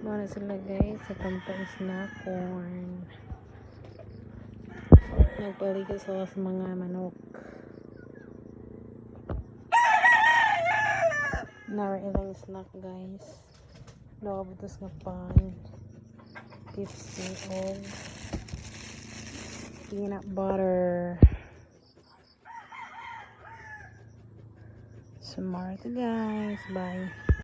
Wala sila guys. Sa tampais na corn. Nagpaligid sila sa mga manok. Nara ilang snack guys. Nakabutos nga pan. 50 og peanut butter. Smart guys. Bye.